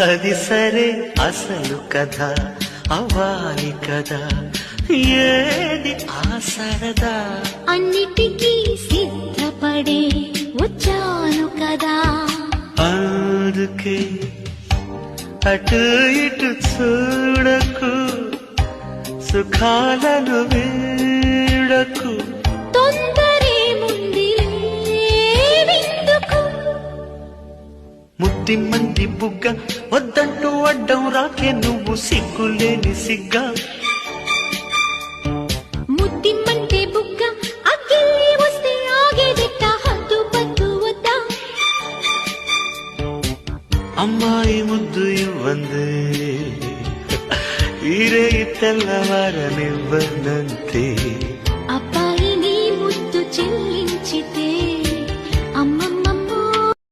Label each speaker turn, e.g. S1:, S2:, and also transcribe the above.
S1: అది సరే అసలు కథ అవ్వాలి కదా, ఏది ఆ సరదా?
S2: అన్నిటికీ సిద్ధపడే వచ్చాను కదా,
S1: అందుకే అటు ఇటు చూడకు, సుఖాలను వీడకు.
S2: తొందరే ముందిలే విందుకు.
S1: ముద్ది మంది బుగ్గ వద్దంటూ అడ్డం రాకే, నువ్వు సిగ్గులేని సిగ్గా.
S2: ముద్దిమ్మంటే బుగ్గ అగ్గిల్లి వస్తే ఆగేదెట్ట, హద్దు పద్దు వద్దా?
S1: అమ్మాయి ముద్దు ఇవ్వందే, ఈరే తెల్లవారనివ్వనంతే.